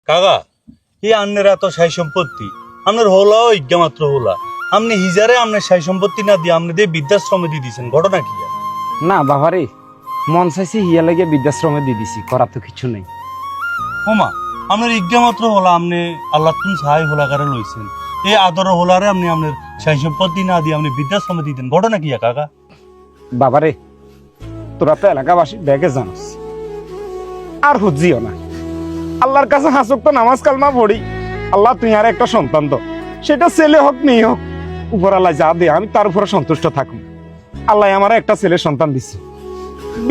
কাকা এই আন্নের এত সাই সম্পত্তি আপনার হোলাও ইজ্ঞা মাত্র হোলা আপনি হিজারে আপনার সাই সম্পত্তি না দিয়ে আপনি দিয়ে বৃদ্ধাশ্রমে দিয়ে দিয়েছেন ঘটনা কি? না বাবারে, মন চাইছি হিয়া লাগে বৃদ্ধাশ্রমে দিয়ে দিছি, করার তো কিছু নেই। ওমা আপনার ইজ্ঞা মাত্র হোলা আপনি আল্লাহ তুমি সাহাই হোলাকারে লইছেন, এই আদর হোলারে আপনি আপনার সাই সম্পত্তি না দিয়ে আপনি বৃদ্ধাশ্রমে দিয়ে দেন ঘটনা কি কাকা? বাবারে, তোরা তো এলাকাবাসী ব্যাগে জানাস, আর হুজিও না। আল্লাহর কাছে হাসুক তো নামাজ কালমা পড়ি, আল্লাহ তুই আর একটা সন্তান তো, সেটা ছেলে হোক মেয়ে হোক, উপর আল্লাহ যা দে আমি তার উপরে সন্তুষ্ট থাকুন। আল্লাহ আমার একটা ছেলে সন্তান দিচ্ছে,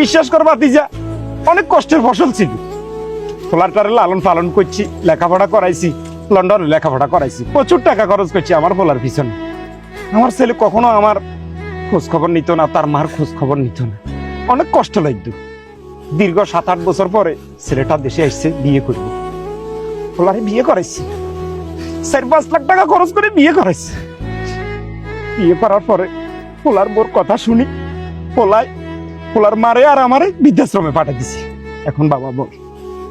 বিশ্বাস কর ভাতিজা, অনেক কষ্টের ফসল ছিল। পোলাটারে লালন পালন করছি, লেখাপড়া করাইছি, লন্ডনে লেখাপড়া করাইছি, প্রচুর টাকা খরচ করছি আমার পোলার পিছনে। আমার ছেলে কখনো আমার খোঁজ খবর নিত না, তার মার খোঁজ খবর নিত না, অনেক কষ্ট লাগতো। দীর্ঘ 7-8 বছর পরে ছেলেটা দেশে আসছে, বিয়ে করবো। পোলারে বিয়ে করাইছি, 4-5 লাখ টাকা খরচ করে বিয়ে করাইছি। বিয়ে করার পরে পোলার বোর কথা শুনি পোলার মারে আর আমারে বৃদ্ধাশ্রমে পাঠিয়ে দিছি। এখন বাবা বল,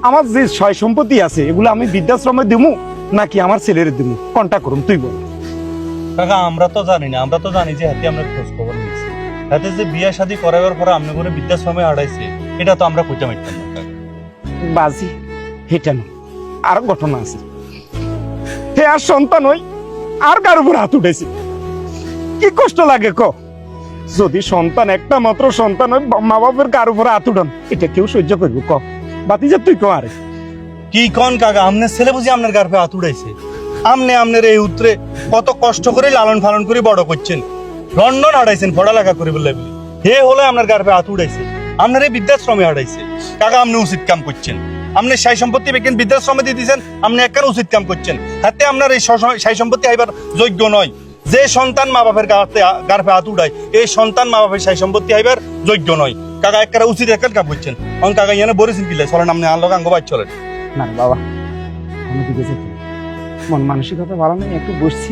আমার যে সয় সম্পত্তি আছে এগুলো আমি বৃদ্ধাশ্রমে দিমু নাকি আমার ছেলের দিমু, কোনটা করুম তুই বল। কাকা আমরা তো জানি না, আমরা তো জানি যে হাতে আমরা খোঁজ খবর নিয়েছি, হাতে যে বিয়ে শাদী করাবার পরে আপনি করে বৃদ্ধাশ্রমে হারাইছে, এটা তো আমরা কইতে পারতাম না কাকা। বাজি হেটা না, আর ঘটনা আছে। হে আর সন্তান হই আর কার উপর হাত উঠেছি, কি কষ্ট লাগে ক। যদি সন্তান একটা মাত্র সন্তান হয়, মা বাপের কার উপরে হাত উঠান, এটা কেউ সহ্য করবো ক? বাতিজা তুই ক আরে কি কন কাকা, আপনার ছেলে বুঝি আপনার গার্ভে হাত উঠাইছে? আপনি আপনার এই উত্তরে কত কষ্ট করে লালন পালন করে বড় করছেন, লন্ডন হারাইছেন পড়ালেখা করে বলে হে হলে আপনার গার্ভে হাত উঠাইছে, আপনার এই বৃদ্ধাশ্রমে হারাইছে। কাকা আপনি উচিত কাম করছেন, আপনি সাই সম্পত্তি বেকেন বৃদ্ধাশ্রমে দিয়ে দিয়েছেন, আপনি একখান উচিত কাম করছেন। হাতে আপনার এই সাই সম্পত্তি আইবার যোগ্য নয়। যে সন্তান মা বাপের গার্ভে হাত উঠায়, এই সন্তান মা বাপের সাই সম্পত্তি আইবার যোগ্য নয়। কাকা একটা উচিত একখান কাম করছেন। অন কাকা ইয়ানে বলেছেন কিলে চলেন, আপনি আনলোক আঙ্গ বাইর চলেন। না বাবা, আমি দিকে যেতে মন মানসিকতা ভালো নেই, একটু বসছি,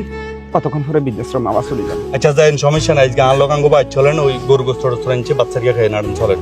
কতক্ষণ পরে বৃদ্ধাশ্রম আবার চলে যাবে। আচ্ছা যাই সমস্যা নাই, আনলোক আঙ্গ বাইর চলেন, ওই গরু গোস্ত বাচ্চাকে খেয়ে নাড়েন চলেন।